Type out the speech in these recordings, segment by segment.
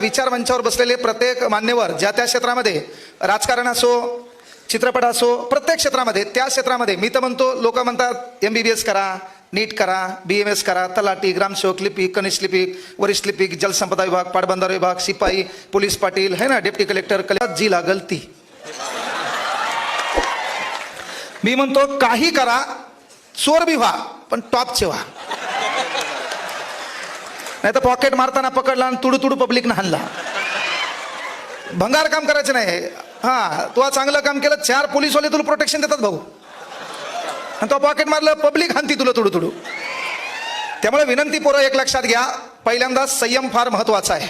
विचार मंचावर बसलेले प्रत्येक मान्यवर ज्या त्या क्षेत्रामध्ये, राजकारण असो, चित्रपट असो, प्रत्येक क्षेत्रामध्ये, त्या क्षेत्रामध्ये मी तर म्हणतो, लोक म्हणतात MBBS करा, नीट करा, BMS करा, तलाठी, ग्रामसेवक, लिपिक, कनिष्ठ लिपिक, वरिष्ठ लिपिक, जलसंपदा विभाग, पाटबंधारे विभाग, शिपाई, पोलीस पाटील है ना, डेप्टी कलेक्टर, जी लागल ती. मी म्हणतो काही करा, चोर बी व्हा, पण टॉपचे व्हा. नाही तर पॉकेट मारताना पकडला आणि तुडू तुडू पब्लिकनं हाणला. भंगार काम करायचं नाही. हा, तू चांगलं काम केलं, 4 पोलीसवाले तुला प्रोटेक्शन देतात भाऊ, आणि तो पॉकेट मारलं, पब्लिक हाणती तुला तुडू तुडू. त्यामुळे विनंती पोरं, एक लक्षात घ्या, पहिल्यांदा संयम फार महत्वाचा आहे.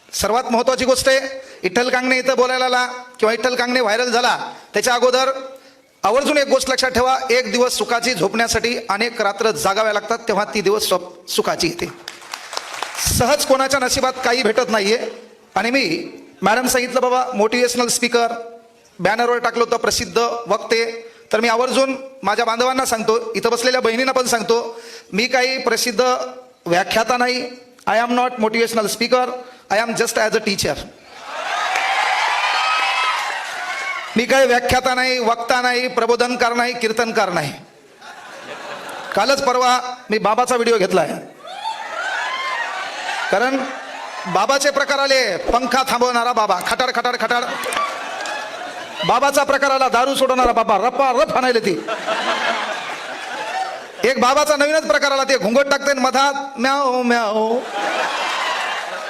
सर्वात महत्वाची गोष्ट आहे, विठ्ठल कांगणे इथं बोलायला आला किंवा विठ्ठल कांगणे व्हायरल झाला त्याच्या अगोदर आवर्जून एक गोष्ट लक्षात ठेवा, एक दिवस सुखाची झोपण्यासाठी अनेक रात्र जागाव्या लागतात, तेव्हा ती दिवस सुखाची येते. सहज कोणाच्या नशिबात काही भेटत नाहीये. आणि मी मॅडम सांगितलं बाबा मोटिवेशनल स्पीकर, बॅनरवर टाकलं होतं प्रसिद्ध वक्ते, तर मी आवर्जून माझ्या बांधवांना सांगतो, इथं बसलेल्या बहिणींना पण सांगतो, मी काही प्रसिद्ध व्याख्याता नाही. I am not motivational speaker, I am just as a teacher. मी काही व्याख्याता नाही, वक्ता नाही, प्रबोधनकार नाही, कीर्तनकार नाही. कालच परवा मी बाबाचा व्हिडिओ घेतलाय, कारण बाबाचे प्रकार आले. पंखा थांबवणारा बाबा, खटाड खटाड खटाड. बाबाचा प्रकार आला, दारू सोडवणारा बाबा, रप्पा रप हाणायला ती. एक बाबाचा नवीनच प्रकार आला, ते घुंगट टाकते मधात म्याओ म्याओ.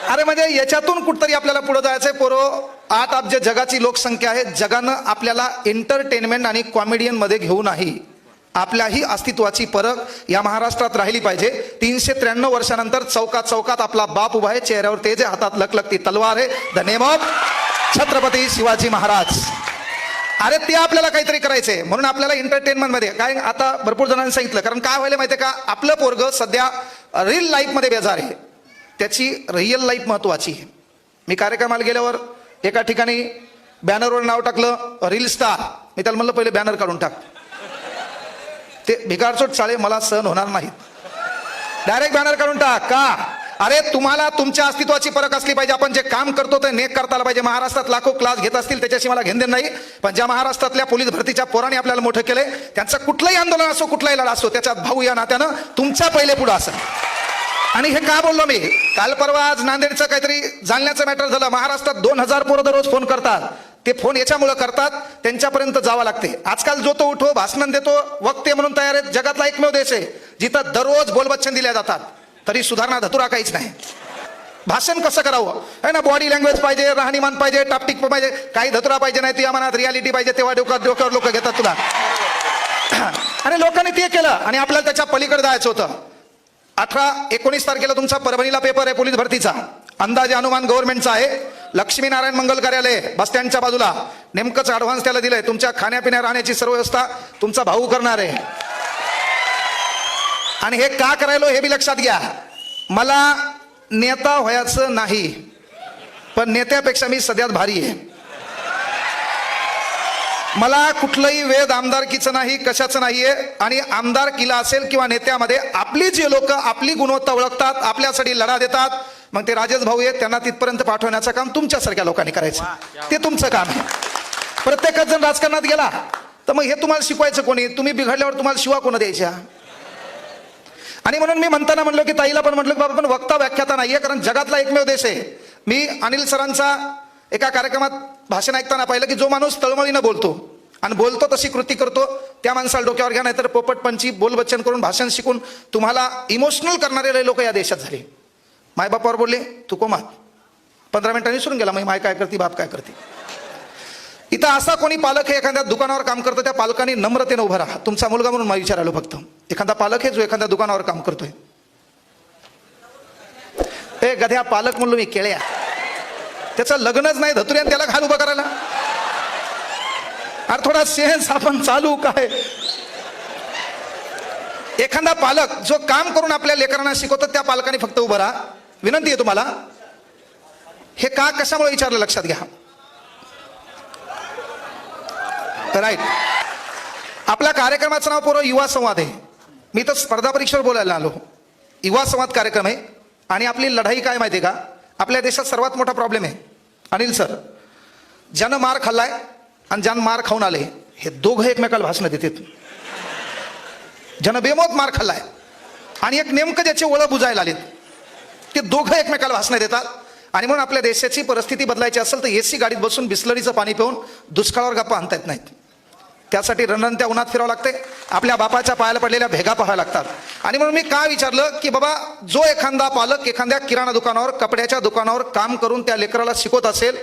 अरे म्हणजे याच्यातून कुठतरी आपल्याला पुढे जायचंय पोरो. 8 अब्ज जगाची लोकसंख्या आहे. जगानं आपल्याला एंटरटेनमेंट आणि कॉमेडियन मध्ये घेऊ नाही. आपल्याही अस्तित्वाची परख या महाराष्ट्रात राहिली पाहिजे. 393 वर्षानंतर चौकात चौकात आपला बाप उभा आहे, चेहऱ्यावर तेज आहे, हातात लकलकती तलवार आहे, the name of Chhatrapati Shivaji Maharaj. अरे ते आपल्याला काहीतरी करायचंय, म्हणून आपल्याला एंटरटेनमेंट मध्ये काय, आता भरपूर जणांनी सांगितलं, कारण काय व्हायला माहितीये का, आपलं पोरग सध्या रिअल लाईफ मध्ये बेजार आहे, त्याची रिअल लाईफ महत्वाची आहे. मी कार्यक्रमाला गेल्यावर एका ठिकाणी बॅनरवर नाव टाकलं रील स्टार. मी त्याला म्हणलं पहिले बॅनर काढून टाक. ते भिकारचोट चाळे मला सहन होणार नाहीत. डायरेक्ट बॅनर काढून टाक. का? अरे तुम्हाला तुमच्या अस्तित्वाची परख असली पाहिजे. आपण जे काम करतो ते नेक करता आलं पाहिजे. महाराष्ट्रात लाखो क्लास घेत असतील, त्याच्याशी मला घेणदेण नाही, पण ज्या महाराष्ट्रातल्या पोलीस भरतीच्या पोरांनी आपल्याला मोठं केलंय, त्यांचं कुठलंही आंदोलन असो, कुठलाही लढा असो, त्याच्यात भाऊ या नात्यानं तुमच्या पहिले पुढं असं. आणि हे का बोललो मी, काल परवा आज नांदेडचं काहीतरी जालन्याचं मॅटर झालं. महाराष्ट्रात 2000 पोरं दररोज फोन करतात. ते फोन याच्यामुळे करतात, त्यांच्यापर्यंत जावं लागते. आजकाल जो तो उठो, भाषण देतो, वक्ते म्हणून तयार आहेत. जगातला एकमेव देश आहे जिथं दररोज बोलबच्चन दिल्या जातात, तरी सुधारणा धतुरा काहीच नाही. भाषण कसं करावं है ना, बॉडी लँग्वेज पाहिजे, राहणीमान पाहिजे, टापटिक पाहिजे, काही धतुरा पाहिजे नाही. तुझ्या मनात रियालिटी पाहिजे, तेव्हा डोक्यावर लोक घेतात तुला. आणि लोकांनी ते केलं आणि आपल्याला त्याच्या पलीकडे जायचं होतं. 18-19 तारखेला तुमचा परभणीला पेपर आहे पोलीस भरतीचा. अंदाजे अनुमान गव्हर्नमेंटचा आहे. लक्ष्मीनारायण मंगल कार्यालय बस स्टँडच्या बाजूला. नेमकंच ऍडव्हान्स त्याला दिलंय. तुमच्या खाण्यापिण्या राहण्याची सर्व व्यवस्था तुमचा भाऊ करणार आहे. आणि हे का करायलो हे बी लक्षात घ्या. मला नेता व्हायचं नाही, पण नेत्यापेक्षा मी सध्यात भारी आहे. मला कुठलंही वेद आमदारकीचं नाही, कशाचं नाहीये. आणि आमदारकीला असेल किंवा नेत्यामध्ये आपली जे लोक आपली गुणवत्ता ओळखतात, आपल्यासाठी लढा देतात, मग ते राजेश भाऊ आहेत, त्यांना तिथपर्यंत पाठवण्याचं काम तुमच्यासारख्या लोकांनी करायचं. ते तुमचं काम आहे. प्रत्येकच जण राजकारणात गेला तर मग हे तुम्हाला शिकवायचं कोणी? तुम्ही बिघडल्यावर तुम्हाला शिवा कोण द्यायच्या? आणि म्हणून मी म्हणताना म्हणलो की ताईला पण म्हटलं की बाबा पण वक्ता व्याख्याता नाहीये, कारण जगातला एकमेव देश आहे. मी अनिल सरांचा एका कार्यक्रमात भाषण ऐकताना पाहिलं की जो माणूस तळमळीनं बोलतो आणि बोलतो तशी कृती करतो, त्या माणसाला डोक्यावर घ्या. नाहीतर पोपटपंची बोलबच्चन करून भाषण शिकून तुम्हाला इमोशनल करणारे लोक या देशात झाले. मायबापावर बोलले तू कोमात, 15 मिनिटांनी विसरून गेला, मग माय काय करते, बाप काय करते. इथं असा कोणी पालक आहे एखाद्या दुकानावर काम करतो, त्या पालकांनी नम्रतेने उभं राहा. तुमचा मुलगा म्हणून मला विचारायलो फक्त. एखादा पालक आहे जो एखाद्या दुकानावर काम करतोय, ए गध्या पालक म्हणलो मी, केळ्या, त्याचं लग्नच नाही धतुऱ्यान त्याला घाल उभं करायला. अरे थोडा सेन्स आपण चालू काय. एखादा पालक जो काम करून आपल्या लेकरांना शिकवतो, त्या पालकाने फक्त उभं राहा. विनंती आहे तुम्हाला. हे का कशामुळे विचारलं लक्षात घ्या. राईट. आपल्या कार्यक्रमाचं नाव पोरं युवा संवाद आहे. मी तर स्पर्धा परीक्षेवर बोलायला आलो. युवा संवाद कार्यक्रम आहे. आणि आपली लढाई काय माहिती आहे का, आपल्या देशात सर्वात मोठा प्रॉब्लेम आहे अनिल सर. ज्यानं मार खाल्लाय आणि ज्यानं मार खाऊन आले हे दोघं एकमेकाला भाषणं देतात. ज्यानं बेमोत मार खाल्लाय आणि एक नेमकं ज्याचे ओळख बुजायला आलेत ते दोघं एकमेकाला भाषणं देतात. आणि म्हणून आपल्या देशाची परिस्थिती बदलायची असेल तर एसी गाडीत बसून बिस्लरीचं पाणी पिऊन दुष्काळावर गप्पा आणता येत नाहीत. त्यासाठी रणरणत्या उन्हात फिरावं लागते. आपल्या बापाच्या पायाला पडलेल्या भेगा पाहाव्या लागतात. आणि म्हणून मी काय विचारलं की बाबा जो एखादा पालक एखाद्या किराणा दुकानावर कपड्याच्या दुकानावर काम करून त्या लेकराला शिकवत असेल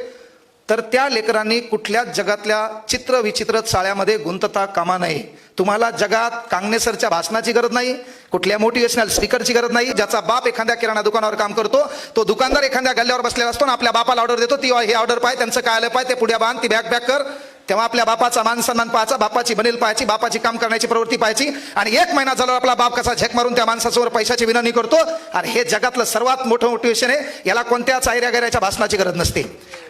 तर त्या लेकरांनी कुठल्याच जगातल्या चित्र विचित्र चाळ्यामध्ये गुंतता कामा नये. तुम्हाला जगात कांगणेसरच्या भाषणाची गरज नाही, कुठल्या मोटिवेशनल स्पीकरची गरज नाही. ज्याचा बाप एखाद्या किराणा दुकानावर काम करतो तो दुकानदार एखाद्या गल्ल्यावर बसलेला असतो ना आपल्या बापाला ऑर्डर देतो, ती हे ऑर्डर पाय, त्यांचं काय आलं पाय, ते पुढे बांध, ती बॅग पॅक कर. तेव्हा आपल्या बापाचा मान सन्मान पाहायचा, बापाची बनेल पाहायची, बापाची काम करण्याची प्रवृत्ती पाहायची. आणि 1 महिना झाला आपला बाप कसा झेक मारून त्या माणसासमोर पैशाची विनंती करतो. आणि हे जगातलं सर्वात मोठं मोटिवेशन आहे. याला कोणत्याच आयऱ्या गैऱ्याच्या भाषणाची गरज नसते.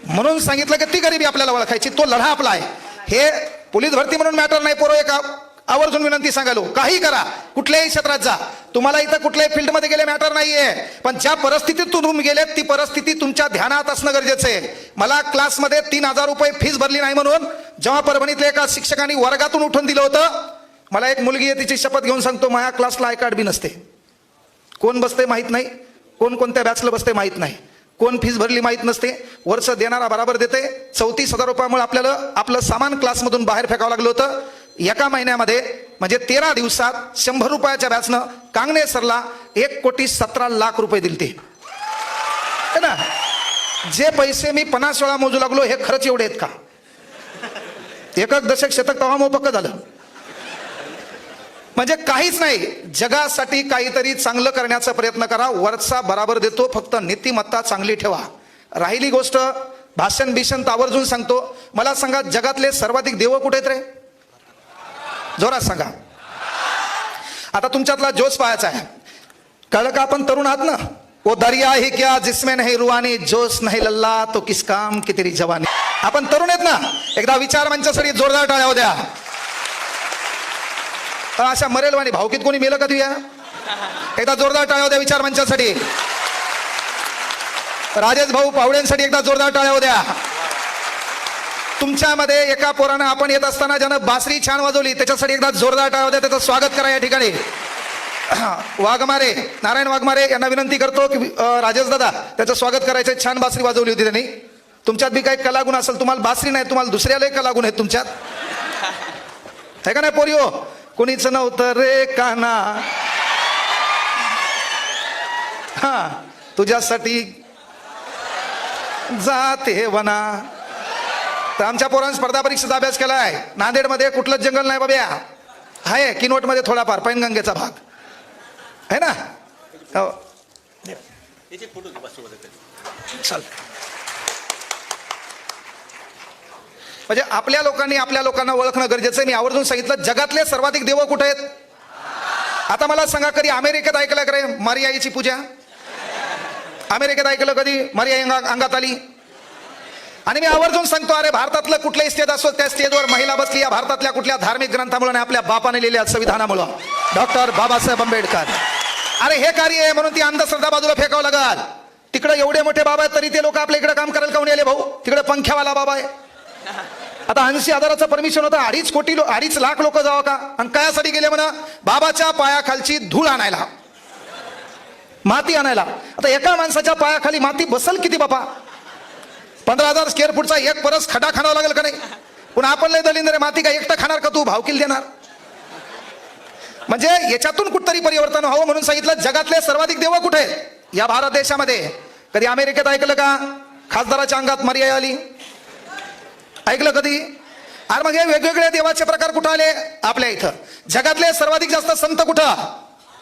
म्हणून सांगितलं की ती गरिबी आपल्याला ओळखायची, तो लढा आपला आहे. हे पोलीस भरती म्हणून मॅटर नाही. पोरं एक आवर्जून विनंती सांगालो, काही करा, कुठल्याही क्षेत्रात जा, तुम्हाला इथं कुठल्याही फील्डमध्ये गेले मॅटर नाहीये, पण ज्या परिस्थितीत तुम्ही गेलेत ती परिस्थिती तुमच्या ध्यानात असणं गरजेचं आहे. मला क्लासमध्ये 3,000 रुपये फीस भरली नाही म्हणून जेव्हा परभणीतल्या एका शिक्षकांनी वर्गातून उठून दिलं होतं, मला एक मुलगी आहे तिची शपथ घेऊन सांगतो, माझ्या क्लासला आय कार्ड बी नसते, कोण बसते माहीत नाही, कोण कोणत्या बॅचला बसते माहीत नाही, कोण फीस भरली माहीत नसते, वर्ष देणारा बराबर देते. 34,000 रुपयामुळे आपल्याला आपलं सामान क्लासमधून बाहेर फेकावं लागलं होतं. एका महिन्यामध्ये म्हणजे 13 दिवसात 100 रुपयाच्या बॅचनं कांगणे सरला 1,17,00,000 रुपये दिलते ना. जे पैसे मी 50 वेळा मोजू लागलो हे खरंच एवढे आहेत का? एकक दशक शतक तवा मोपक्क झालं. म्हणजे काहीच नाही. जगासाठी काहीतरी चांगलं करण्याचा प्रयत्न करा. वरचा बराबर देतो, फक्त नीतिमत्ता चांगली ठेवा. राहिली गोष्ट भाषण बिषण आवर्जून सांगतो. मला सांगा जगातले सर्वाधिक देव कुठे आहेत रे? जोरात सांगा. आता तुमच्यातला जोश पाहायचा आहे. कळलं का? आपण तरुण आहात ना. वो दरिया ही क्या जिसमें नहीं रुआनी, जोश नहीं लल्ला तो किस काम की तेरी जवानी. आपण तरुण आहेत ना. एकदा विचार मंचासाठी जोरदार टाळ्या होत्या. अशा मरेलवाणी भावकीत कोणी मेलं का तुया? एकदा जोरदार टाळ्या होत्या विचार मंचासाठी. राजेश भाऊ पावड्यांसाठी एकदा जोरदार टाळ्या होत्या. तुमच्यामध्ये एका पोरानं आपण येत असताना ज्यानं बासरी छान वाजवली त्याच्यासाठी एकदा जोरदार टाळ्या होत्या. त्याचं स्वागत करा या ठिकाणी. वाघमारे, नारायण वाघमारे यांना विनंती करतो की राजेश दादा त्याचं स्वागत करायचं. छान बासरी वाजवली होती त्यांनी. तुमच्यात बी काही कलागुण असेल, तुम्हाला बासरी नाही, तुम्हाला दुसऱ्यालाही कलागुण आहेत तुमच्यात, आहे का नाही पोरिओ? कोणीच नव्हतं रे काना, हा तुझ्यासाठी जाते वना. तर आमच्या पोरांनी स्पर्धा परीक्षेचा अभ्यास केला आहे. नांदेडमध्ये कुठलंच जंगल नाही बाब्या, आहे किनवटमध्ये थोडाफार पैनगंगेचा भाग आहे ना. हो चल. म्हणजे आपल्या लोकांनी आपल्या लोकांना ओळखणं गरजेचं आहे. मी आवर्जून सांगितलं जगातले सर्वाधिक देव कुठे आहेत. आता मला सांगा, कधी अमेरिकेत ऐकलं का रे मारियाईची पूजा? अमेरिकेत ऐकलं कधी मारियाई अंगात आली? आणि मी आवर्जून सांगतो, अरे भारतातलं कुठलंही स्टेज असो त्या स्टेजवर महिला बसली या भारतातल्या कुठल्या धार्मिक ग्रंथामुळे आणि आपल्या बापाने लिहिलेल्या संविधानामुळं, डॉक्टर बाबासाहेब आंबेडकर. अरे हे कार्य आहे म्हणून ती अंधश्रद्धा बाजूला फेकावं लागल. तिकडे एवढे मोठे बाबा आहेत तरी ते लोक आपल्या इकडे काम करायला काऊन आले भाऊ? तिकडे पंख्यावाला बाबा आहे. आता 80,000चं परमिशन होतं, 2.5 लाख लोक जावं का? आणि कायासाठी गेले म्हणा? बाबाच्या पायाखालची धूळ आणायला, माती आणायला. आता एका माणसाच्या पायाखाली माती बसल किती बापा? 15,000 स्क्वेअर फूटचा एक परस खडा खाणावा लागेल का नाही? पुन्हा आपण लय दलिंदर माती का एकटा खाणार का? तू भावकील देणार? म्हणजे याच्यातून कुठतरी परिवर्तन व्हावं म्हणून सांगितलं जगातले सर्वाधिक देव कुठे आहेत या भारत देशामध्ये. कधी अमेरिकेत ऐकलं का खासदाराच्या अंगात मर्यादा आली? ऐकलं कधी? अरे मग हे वेगवेगळे देवाचे प्रकार कुठं आले? आपल्या इथं. जगातले सर्वाधिक जास्त संत कुठं?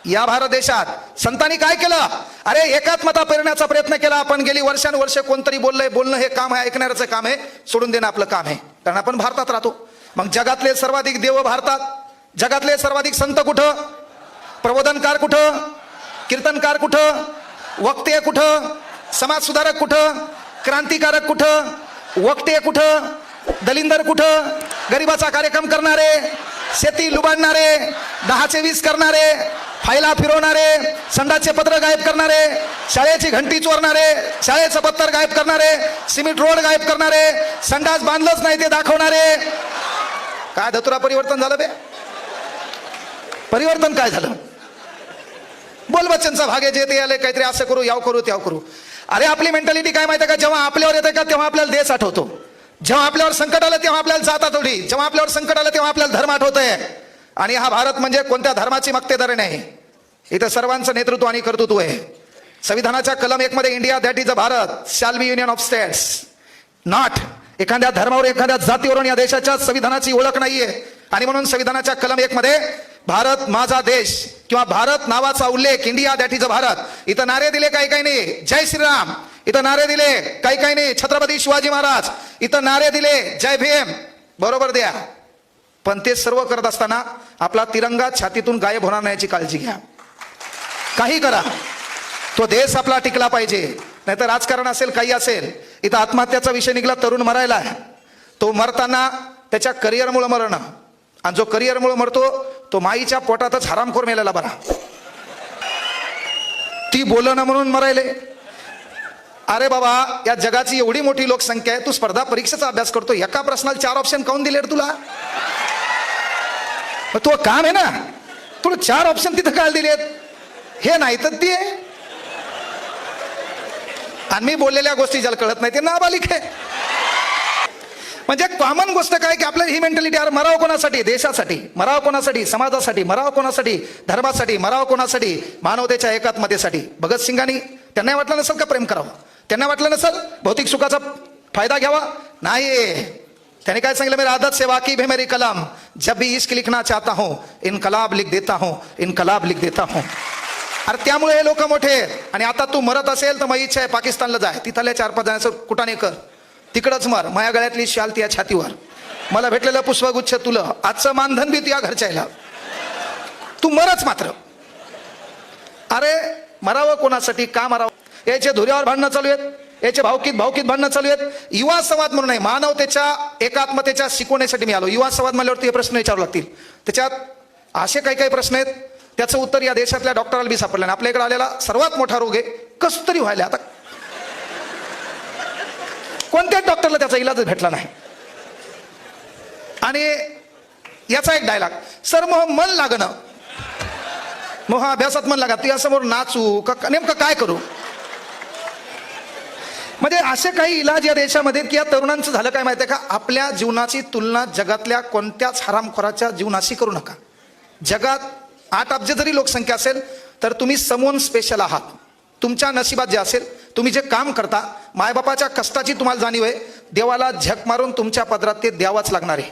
या भारत देशात. संतांनी काय केलं? अरे एकात्मता पेरण्याचा प्रयत्न केला. आपण गेली वर्षानुवर्ष कोणतरी बोलणं हे काम आहे, ऐकणाऱ्याचं काम आहे, सोडून देणं आपलं काम आहे, कारण आपण भारतात राहतो. मग जगातले सर्वाधिक देव भारतात, जगातले सर्वाधिक संत कुठं? प्रबोधनकार कुठं? कीर्तनकार कुठं? वक्ते कुठं? समाजसुधारक कुठं? क्रांतिकारक कुठं? वक्ते कुठं? दलिंदर कुठं? गरिबाचा कार्यक्रम करणारे, शेती लुबाडणारे, 10चे 20 करणारे, फायला फिरवणारे, संडासचे पत्र गायब करणारे, शाळेची घंटी चोरणारे, शाळेचं पत्तर गायब करणारे, सिमेंट रोड गायब करणारे, संडास बांधलंच नाही ते दाखवणारे. काय धतुरा परिवर्तन झालं बे? परिवर्तन काय झालं? बोल बच्चनचा भागे जे ते आले काहीतरी असं करू, याव करू, त्याव करू. अरे आपली मेंटॅलिटी काय माहिती का? जेव्हा आपल्यावर येते का तेव्हा आपल्याला देश आठवतो. जेव्हा आपल्यावर संकट आलं तेव्हा आपल्याला जात आठवली. जेव्हा आपल्यावर संकट आलं तेव्हा आपल्याला धर्म आठवतंय. आणि हा भारत म्हणजे कोणत्या धर्माची मक्तेदारी नाही, इथं सर्वांचं नेतृत्व आणि कर्तृत्व आहे. संविधानाच्या कलम 1 मध्ये India that is a Bharat shall be union of states. Not एखाद्या धर्मावर, एखाद्या जातीवरून या देशाच्या संविधानाची ओळख नाहीये. आणि म्हणून संविधानाच्या कलम 1 मध्ये भारत माझा देश किंवा भारत नावाचा उल्लेख, India that is a Bharat. इथं नारे दिले काही काही नाही जय श्रीराम, इथं नारे दिले काही काही नाही छत्रपती शिवाजी महाराज, इथं नारे दिले जय भीम. बरोबर द्या, पण ते सर्व करत असताना आपला तिरंगा छातीतून गायब होणार नाही याची काळजी घ्या. काही करा, तो देश आपला टिकला पाहिजे. नाहीतर राजकारण असेल, काही असेल. इथं आत्महत्याचा विषय निघाला, तरुण मरायला. तो मरताना त्याच्या करिअरमुळे मरणं, आणि जो करिअरमुळे मरतो तो माईच्या पोटातच हरामखोर मेलेला बरा. ती बोलणं म्हणून मरायले. अरे बाबा, या जगाची एवढी मोठी लोकसंख्या आहे, तू स्पर्धा परीक्षेचा अभ्यास करतो, एका प्रश्नाला 4 ऑप्शन काऊन दिले रे तुला? तो काम आहे ना, तुला 4 ऑप्शन तिथं काय दिलेत? हे नाही तर ते. आणि मी बोललेल्या गोष्टी ज्याला कळत नाही ते नाबालिक आहे. म्हणजे कॉमन गोष्ट काय की आपल्याला ही मेंटॅलिटी, अरे मराव कोणासाठी? देशासाठी. मराव कोणासाठी? समाजासाठी. मराव कोणासाठी? धर्मासाठी. मराव कोणासाठी? मानवतेच्या एकात्मतेसाठी. भगतसिंगांनी, त्यांना वाटलं नसेल का प्रेम करावं? त्यांना वाटलं नसेल भौतिक सुखाचा फायदा घ्यावा? नाही. त्याने काय सांगितलं? मेरी आदत से वाकिफ है मेरी कलम, जब भी इश्क लिखना चाहता हूं इनकलाब लिख देता हूं, इनकलाब लिख देता हूं. अरे त्यामुळे हे लोक मोठे. आणि आता तू मरत असेल तर माझी इच्छा आहे पाकिस्तानला जाय, तिथल्या 4-5 जणांचं कुटाने कर, तिकडच मर. माया गळ्यातली शाल त्या छातीवर, मला भेटलेलं पुष्पगुच्छ तुला, आजचं मानधन बी तुझ्या घरच्याला, तू मरच मात्र. अरे मरावं कोणासाठी? का मरावं? याचे धुऱ्यावर भांडणं चालू आहेत, याचे भावकीत भांडणं चालू आहेत. युवा संवाद म्हणून नाही, मानवतेच्या एकात्मतेच्या शिकवण्यासाठी मी आलो. युवा संवाद म्हणल्यावरती हे प्रश्न विचारू लागतील. त्याच्यात असे काही काही प्रश्न आहेत, त्याचं उत्तर या देशातल्या डॉक्टराला बी सापडलं नाही. आपल्या इकडे आलेला सर्वात मोठा रोग आहे कसं तरी व्हायला. आता कोणत्याच डॉक्टरला त्याचा इलाज भेटला नाही. आणि याचा एक डायलॉग, सर मोह मन लागणं, मोह अभ्यासात मन लागा, तुझ्यासमोर नाचू का नेमकं काय करू? म्हणजे असे काही इलाज या देशामध्ये की या तरुणांचं झालं काय माहितीये का? आपल्या जीवनाची तुलना जगातल्या कोणत्याच हरामखोराच्या जीवनाशी करू नका. जगात 8 अब्ज जरी लोकसंख्या असेल तर तुम्ही समोन स्पेशल आहात. तुमच्या नशिबात जे असेल, तुम्ही जे काम करता, मायबापाच्या कष्टाची तुम्हाला जाणीव आहे, देवाला झक मारून तुमच्या पदरात ते द्यावाच लागणार आहे.